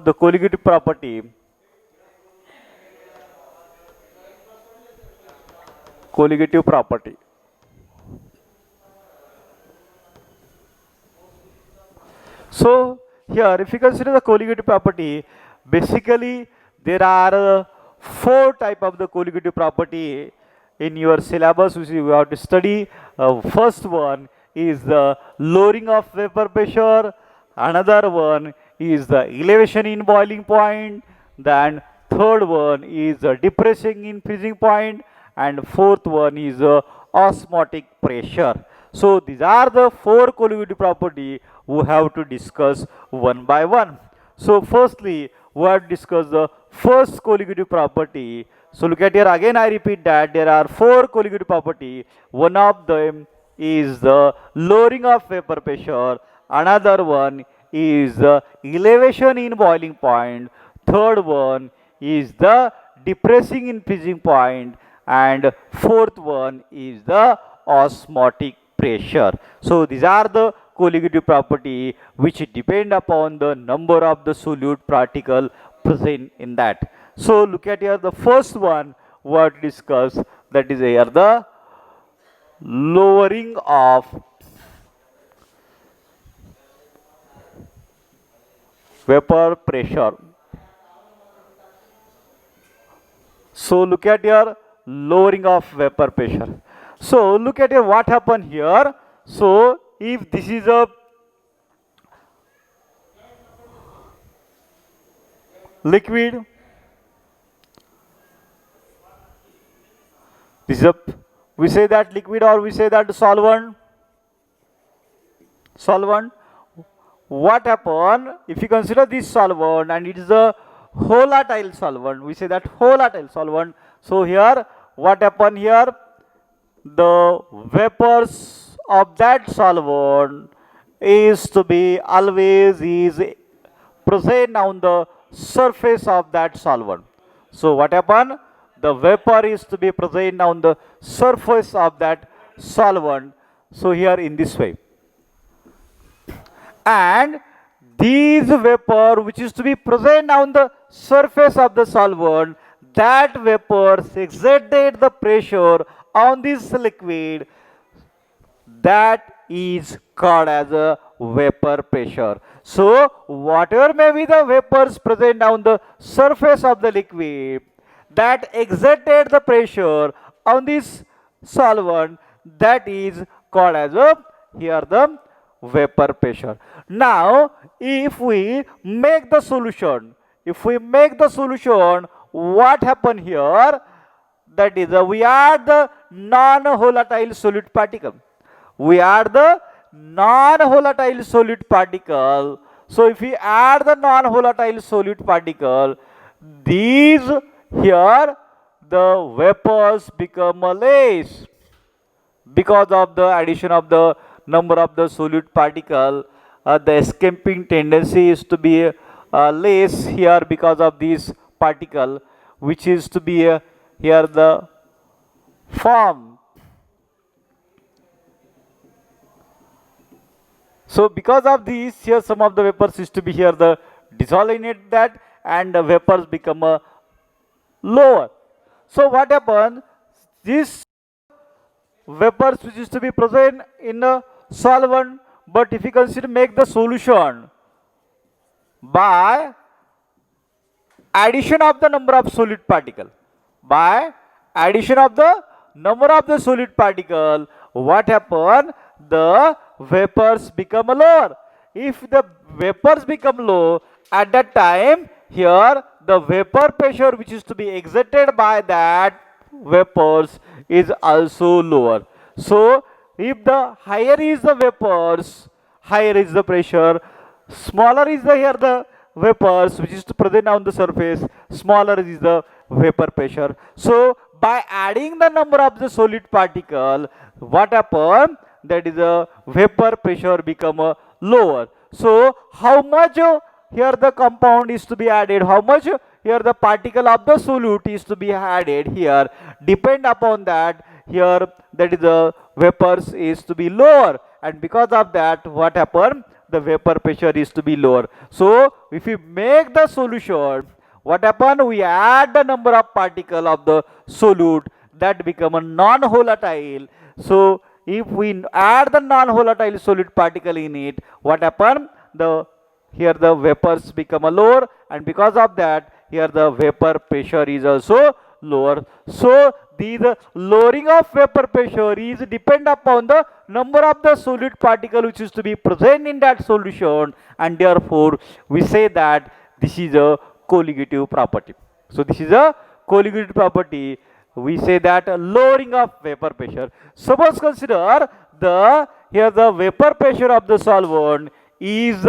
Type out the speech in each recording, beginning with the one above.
the colligative property. Colligative property. So here, if you consider the colligative property, basically there are four type of the colligative property in your syllabus which you have to study. First one is the lowering of vapor pressure. Another one is the elevation in boiling point. Then third one is the depressing in freezing point, and fourth one is osmotic pressure. So these are the four colligative property we have to discuss one by one. So firstly, we have to discuss the first colligative property. So look at here, again I repeat that there are four colligative property. One of them is the lowering of vapor pressure. Another one is the elevation in boiling point. Third one is the depressing in freezing point, and fourth one is the osmotic pressure. So these are the colligative property which depend upon the number of the solute particle present in that. So look at here, the first one what discussed, that is here the lowering of vapor pressure. So look at your lowering of vapor pressure. So look at here what happened here. So if this is a liquid, this is a, we say that liquid or we say that solvent. What happened if you consider this solvent and it is a volatile solvent, we say that volatile solvent. So here what happened here, the vapors of that solvent is to be always is present on the surface of that solvent. So what happened, the vapor is to be present on the surface of that solvent. So here in this way, and these vapor which is to be present on the surface of the solvent, that vapors exerted the pressure on this liquid, that is called as a vapor pressure. So whatever may be the vapors present on the surface of the liquid that exerted the pressure on this solvent, that is called as a here the vapor pressure. Now if we make the solution, what happen here, that is we add the non-volatile solute particle. So if we add the non-volatile solute particle, these here the vapors become less because of the addition of the number of the solute particle. The escaping tendency is to be less here because of this particle which is to be here the form. So because of this, here some of the vapors is to be here the desalinate that, and the vapors become lower. So what happens, this vapors which is to be present in a solvent, but if you consider make the solution by addition of the number of solute particle, what happen, the vapors become lower. If the vapors become low, at that time here the vapor pressure which is to be exerted by that vapors is also lower. So if the higher is the vapors, higher is the pressure, smaller is the here the vapors which is to present on the surface, smaller is the vapor pressure. So by adding the number of the solute particle, what happen, that is the vapor pressure become lower. So how much here the compound is to be added, how much here the particle of the solute is to be added, here depend upon that, here that is the vapors is to be lower, and because of that what happen, the vapor pressure is to be lower. So if we make the solution, what happen? We add the number of particle of the solute that become a non-volatile. So if we add the non-volatile solute particle in it, what happen? Here the vapors become a lower, and because of that here the vapor pressure is also lower. So the lowering of vapor pressure is depend upon the number of the solute particle which is to be present in that solution, and therefore we say that this is a colligative property. So this is a colligative property. We say that lowering of vapor pressure. Suppose consider here the vapor pressure of the solvent is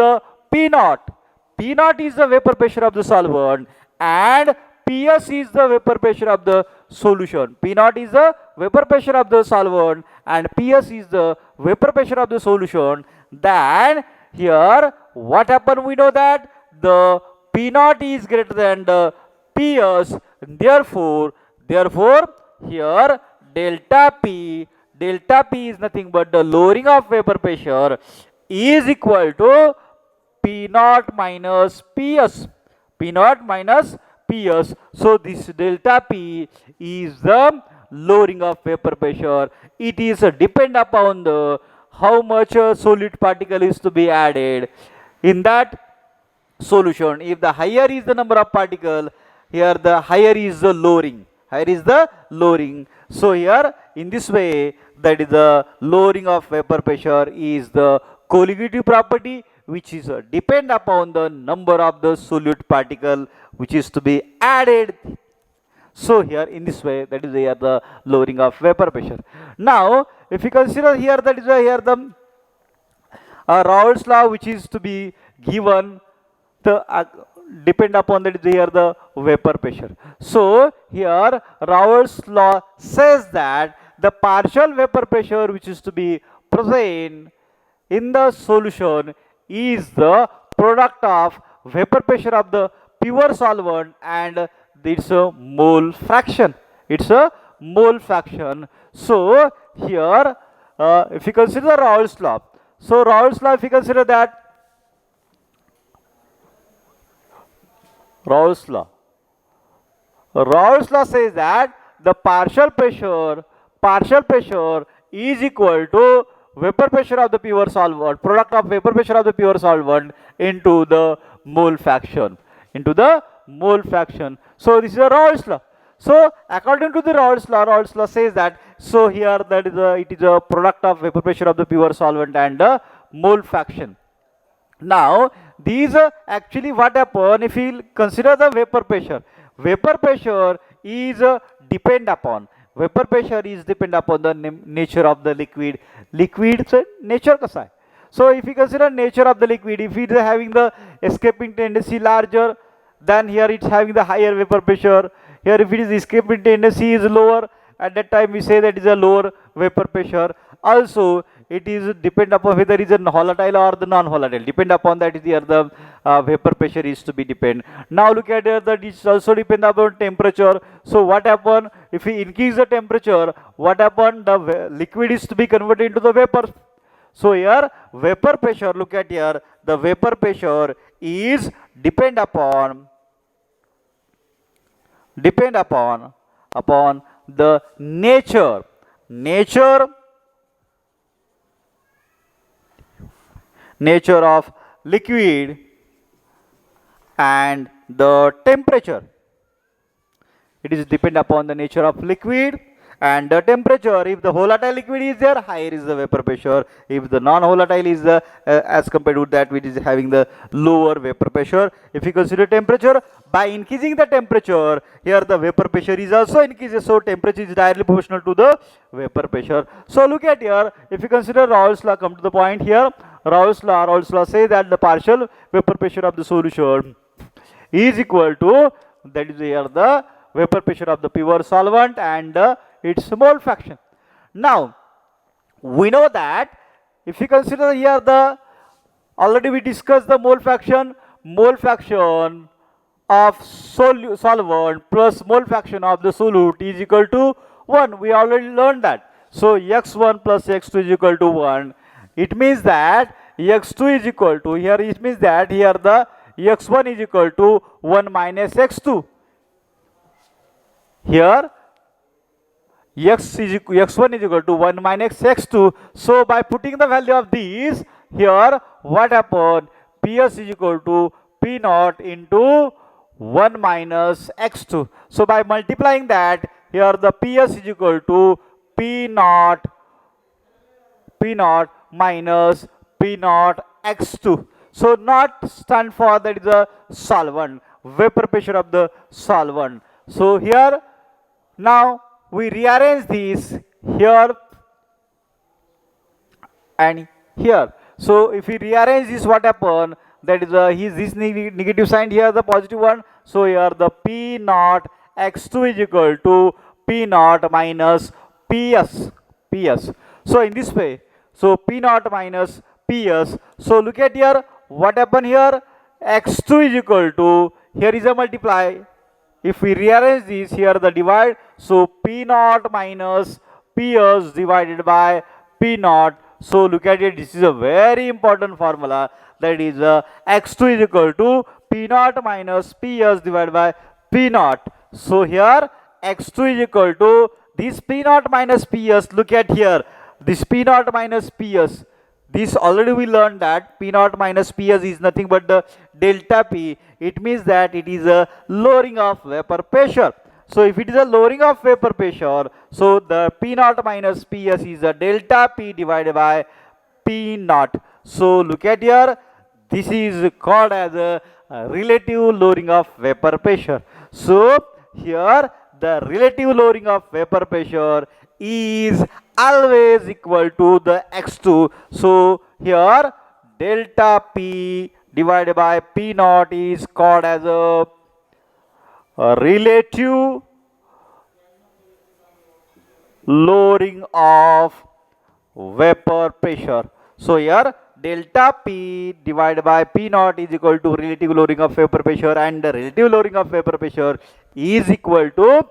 P naught. P naught is the vapor pressure of the solvent, and Ps is the vapor pressure of the solution. P naught is the vapor pressure of the solvent and Ps is the vapor pressure of the solution. Then here what happened? We know that the P naught is greater than the Ps. Therefore here delta P is nothing but the lowering of vapor pressure is equal to P naught minus Ps. P naught minus Ps. So this delta P is the lowering of vapor pressure. It is depend upon the how much solute particle is to be added in that solution. If the higher is the number of particle, here the higher is the lowering. Higher is the lowering. So here in this way, that is the lowering of vapor pressure is the colligative property, which is depend upon the number of the solute particle which is to be added. So here in this way, that is here the lowering of vapor pressure. Now if you consider here, that is here the Raoult's law which is to be given, the depend upon that is here the vapor pressure. So here Raoult's law says that the partial vapor pressure which is to be present in the solution is the product of vapor pressure of the pure solvent and its a mole fraction. It's a mole fraction. So here if you consider Raoult's law, so Raoult's law, if you consider that Raoult's law says that the partial pressure is equal to vapor pressure of the pure solvent, product of vapor pressure of the pure solvent into the mole fraction, So this is a Raoult's law. So according to the Raoult's law says that, so here that is it is a product of vapor pressure of the pure solvent and the mole fraction. Now these actually what happen if we consider the vapor pressure is depend upon the nature of the liquid. Liquid's nature कसा है? So if we consider nature of the liquid, if it is having the escaping tendency larger, then here it's having the higher vapor pressure. Here if it is escaping tendency is lower, at that time we say that is a lower vapor pressure. Also it is depend upon whether it is a volatile or the non-volatile. Depend upon that is here the vapor pressure is to be depend. Now look at here that it also depend upon temperature. So what happen if we increase the temperature? What happen? The liquid is to be converted into the vapor. So here vapor pressure. Look at here the vapor pressure is depend upon the nature of liquid and the temperature. It is depend upon the nature of liquid and the temperature. If the volatile liquid is there, higher is the vapor pressure. If the non-volatile is as compared to that which is having the lower vapor pressure. If you consider temperature, by increasing the temperature, here the vapor pressure is also increases. So temperature is directly proportional to the vapor pressure. So look at here, if you consider Raoult's law, come to the point here. Raoult's law says that the partial vapor pressure of the solution is equal to, that is here the vapor pressure of the pure solvent and its mole fraction. Now we know that if you consider here already we discussed the mole fraction of solvent plus mole fraction of the solute is equal to 1. We already learned that. So x1 plus x2 is equal to 1. It means that x2 is equal to, here it means that here the x1 is equal to 1 minus x2. Here x1 is equal to 1 minus x2. So by putting the value of these here, what happened? Ps is equal to p naught into 1 minus x2. So by multiplying that, here the ps is equal to p naught minus p naught x2. So naught stand for, that is the solvent, vapor pressure of the solvent. So here now we rearrange these here and here. So if we rearrange this, what happen? That is this negative sign, here the positive one. So here the p naught x2 is equal to p naught minus ps. So in this way, so p naught minus ps. So look at here, what happened here? x2 is equal to, here is a multiply. If we rearrange this, here the divide, so p naught minus ps divided by p naught. So look at it, this is a very important formula, that is x2 is equal to p naught minus ps divided by p naught. So here x2 is equal to this p naught minus ps. Look at here, this p naught minus ps, this already we learned that p naught minus ps is nothing but the delta p. It means that it is a lowering of vapor pressure. So if it is a lowering of vapor pressure, so the p naught minus ps is a delta p divided by p naught. So look at here, this is called as a relative lowering of vapor pressure. So here the relative lowering of vapor pressure is always equal to the x2. So here delta p divided by p naught is called as a relative lowering of vapor pressure. So here delta p divided by p naught is equal to relative lowering of vapor pressure, and the relative lowering of vapor pressure is equal to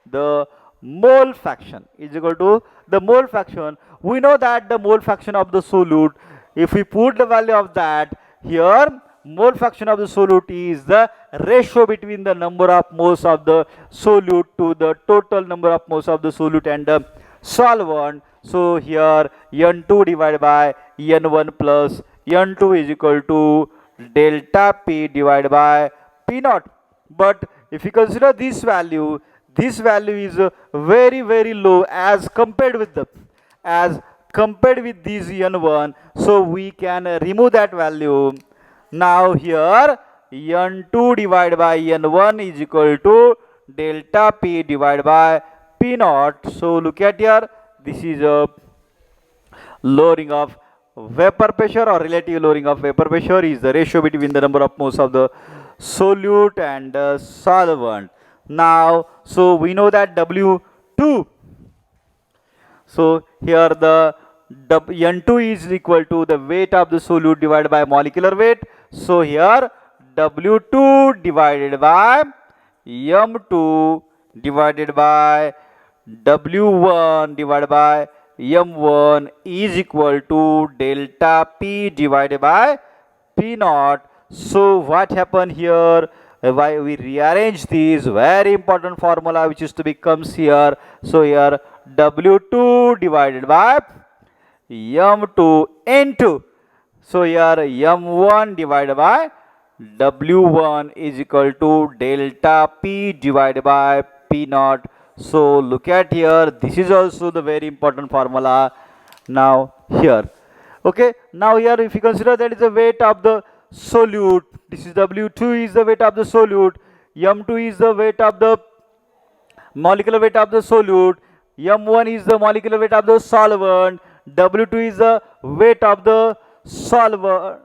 the mole fraction, is equal to the mole fraction. We know that the mole fraction of the solute, if we put the value of that here, mole fraction of the solute is the ratio between the number of moles of the solute to the total number of moles of the solute and the solvent. So here n2 divided by n1 plus n2 is equal to delta p divided by p naught. But if you consider this value is very low as compared with this n1. So we can remove that value. Now here n2 divided by n1 is equal to delta p divided by p naught. So look at here, this is a lowering of vapor pressure, or relative lowering of vapor pressure is the ratio between the number of moles of the solute and the solvent. Now so we know that W2, so here the N2 is equal to the weight of the solute divided by molecular weight. So here W2 divided by M2 divided by W1 divided by M1 is equal to delta P divided by P naught. So what happened here? Why we rearrange this very important formula which is to becomes here. So here W2 divided by M2 into, so here M1 divided by W1 is equal to delta P divided by P naught. So look at here, this is also the very important formula. Now here, okay, now here if you consider that is the weight of the solute, this is W2 is the weight of the solute, M2 is the weight of the molecular weight of the solute, M1 is the molecular weight of the solvent, W2 is the weight of the solvent,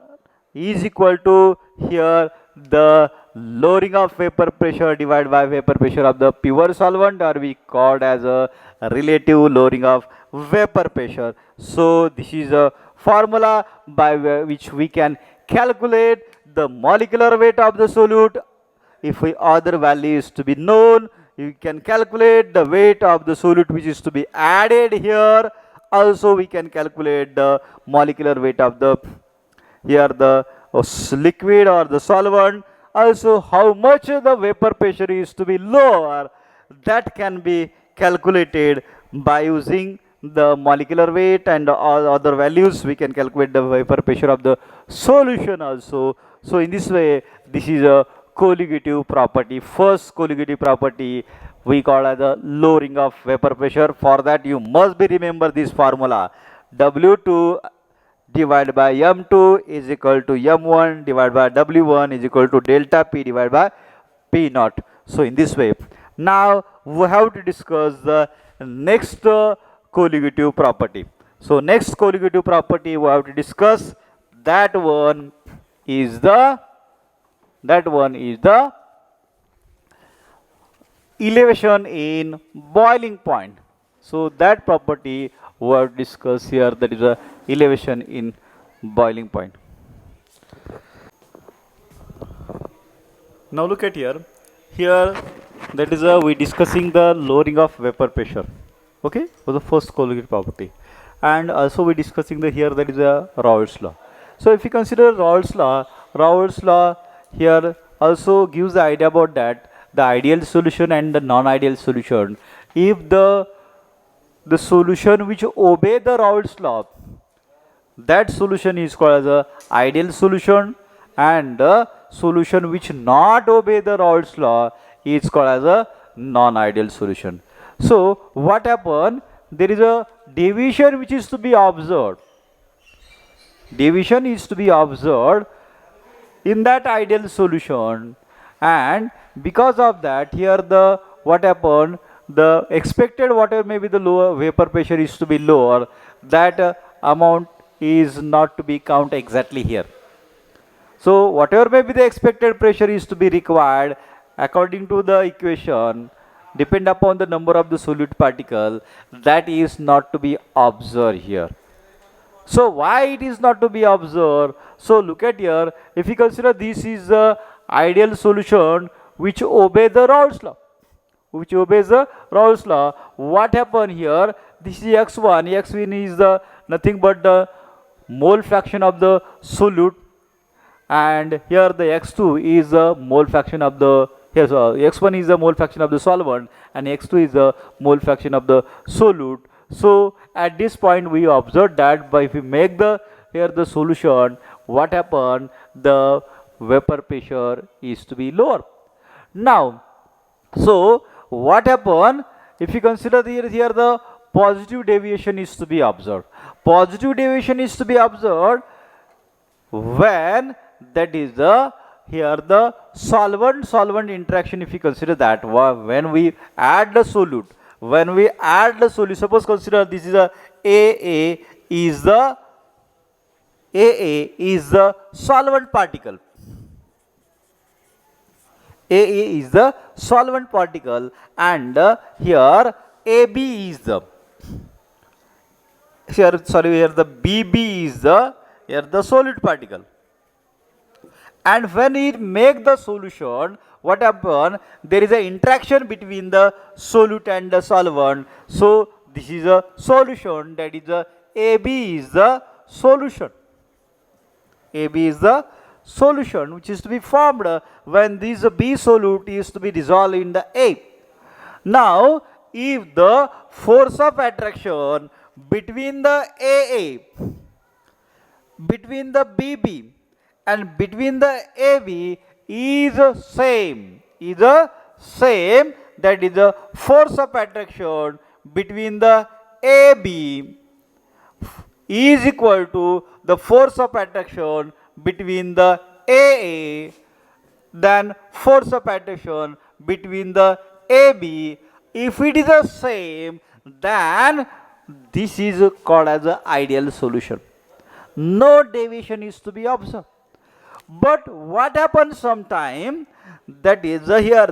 is equal to here the lowering of vapor pressure divided by vapor pressure of the pure solvent, or we called as a relative lowering of vapor pressure. So this is a formula by which we can calculate the molecular weight of the solute. If other value is to be known, you can calculate the weight of the solute which is to be added here. Also we can calculate the molecular weight of the here the liquid or the solvent, also how much the vapor pressure is to be lower, that can be calculated by using the molecular weight and all other values. We can calculate the vapor pressure of the solution also. So in this way, this is a colligative property. First colligative property we call as the lowering of vapor pressure. For that you must be remember this formula: W2 divided by M2 is equal to M1 divided by W1 is equal to delta P divided by P naught. So in this way, now we have to discuss the next colligative property. So next colligative property we have to discuss, that one is the elevation in boiling point. So that property we have discussed here, that is a elevation in boiling point. Now look at here. Here that is we discussing the lowering of vapor pressure. Okay, for the first colligative property, and also we discussing the here that is a Raoult's law. So if you consider Raoult's law here also gives the idea about that the ideal solution and the non-ideal solution. If the solution which obey the Raoult's law, that solution is called as a ideal solution, and the solution which not obey the Raoult's law is called as a non-ideal solution. So what happen? There is a deviation which is to be observed. Deviation is to be observed in that ideal solution, and because of that here the what happened, the expected whatever may be the lower vapor pressure is to be lower, that amount is not to be counted exactly here. So whatever may be the expected pressure is to be required according to the equation, depend upon the number of the solute particle, that is not to be observed here. So why it is not to be observed? So look at here, if you consider this is the ideal solution which obey the Raoult's law, which obeys the Raoult's law, what happened here? This is x1 is the nothing but the mole fraction of the solute, and here the x2 is the mole fraction of the x1 is the mole fraction of the solvent, and x2 is the mole fraction of the solute. So at this point we observe that by if we make the here the solution, what happened, the vapor pressure is to be lower. Now so what happened, if you consider here the positive deviation is to be observed. Positive deviation is to be observed when that is the here the solvent interaction. If you consider that when we add the solute, suppose consider this is a AA is the solvent particle. AA is the solvent particle, and here AB is the here the BB is the here the solute particle. And when it make the solution, what happen? There is an interaction between the solute and the solvent. So this is a solution, that is a AB is the solution. AB is the solution which is to be formed when this B solute is to be dissolved in the A. Now if the force of attraction between the AA, between the BB and between the AB is same, that is the force of attraction between the AB is equal to the force of attraction between the AA, then force of attraction between the AB. If it is the same, then this is called as the ideal solution. No deviation is to be observed. But what happens sometime, that is here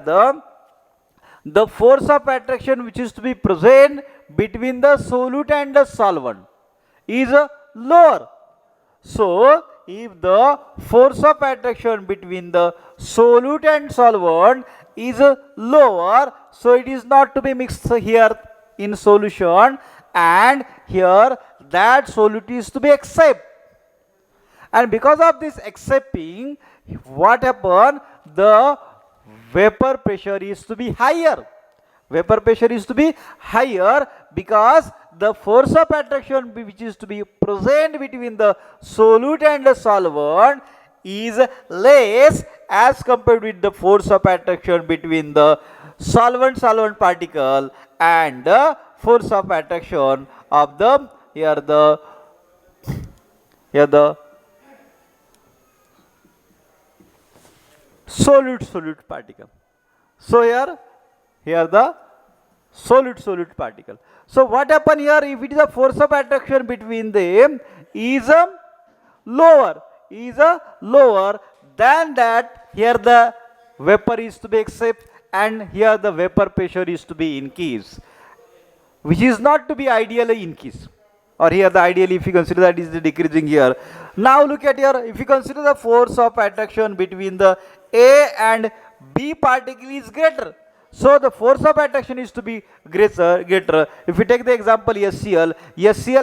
the force of attraction which is to be present between the solute and the solvent is lower. So if the force of attraction between the solute and solvent is lower, so it is not to be mixed here in solution, and here that solute is to be accepted. And because of this escaping, what happened? The vapor pressure is to be higher. Vapor pressure is to be higher because the force of attraction which is to be present between the solute and the solvent is less as compared with the force of attraction between the solvent particle and the force of attraction of the solute particle. So here the solute particle. So what happen here, if it is a force of attraction between them is lower, than that, here the vapor is to be accept and here the vapor pressure is to be increase, which is not to be ideally increase. Or here the ideally, if you consider that, is the decreasing here. Now look at here, if you consider the force of attraction between the A and B particle is greater. So the force of attraction is to be greater. If we take the example SCl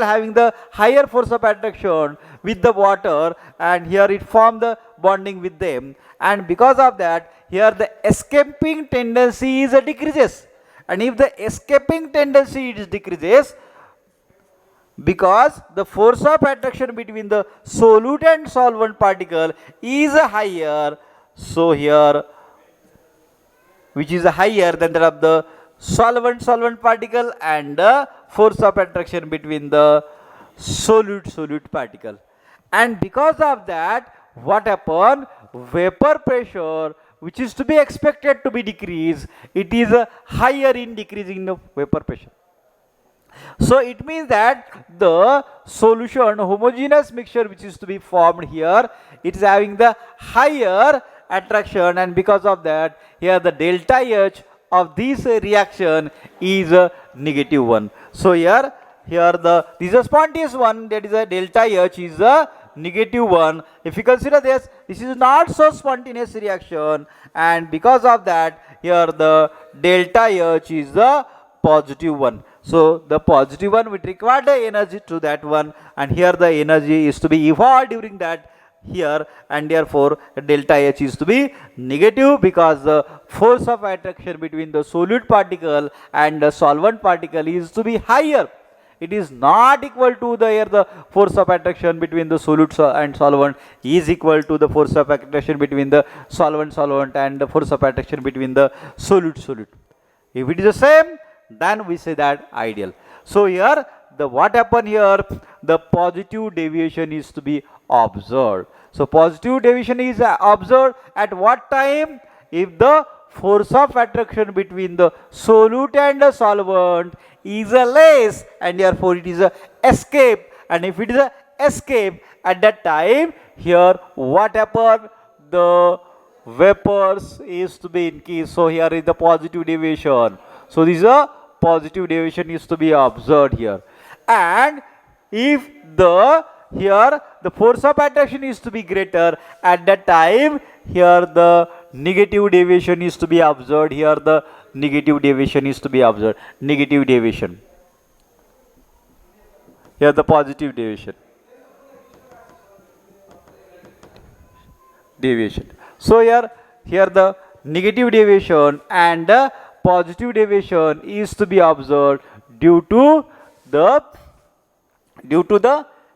having the higher force of attraction with the water, and here it form the bonding with them, and because of that, here the escaping tendency is decreases. And if the escaping tendency is decreases, because the force of attraction between the solute and solvent particle is higher, so here which is higher than that of the solvent particle and the force of attraction between the solute particle. And because of that, what happened? Vapor pressure which is to be expected to be decreased, it is higher in decreasing the vapor pressure. So it means that the solution homogeneous mixture which is to be formed here, it is having the higher attraction, and because of that, here the delta H of this reaction is a -1. So here this is a spontaneous one, that is a delta H is a -1. If you consider this is not so spontaneous reaction, and because of that, here the delta H is a +1. So the +1 will require the energy to that one, and here the energy is to be evolved during that here, and therefore delta H is to be negative because the force of attraction between the solute particle and the solvent particle is to be higher. It is not equal to the force of attraction between the solute and solvent is equal to the force of attraction between the solvent and the force of attraction between the solute. If it is the same, then we say that ideal. So here what happen here, the positive deviation is to be observed. So positive deviation is observed at what time? If the force of attraction between the solute and the solvent is less, and therefore it is a escape. And if it is a escape at that time, here what happen? The vapors is to be increased. So here is the positive deviation. So this is a positive deviation is to be observed here. And if here the force of attraction is to be greater, at that time here the negative deviation is to be observed. Here the negative deviation is to be observed. Negative deviation. Here the positive deviation. So here the negative deviation and the positive deviation is to be observed due to the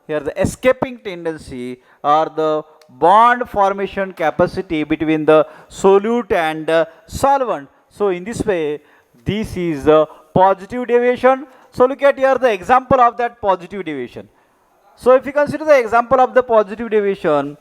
here the escaping tendency or the bond formation capacity between the solute and the solvent. So in this way, this is the positive deviation. So look at here the example of that positive deviation. So if you consider the example of the positive deviation,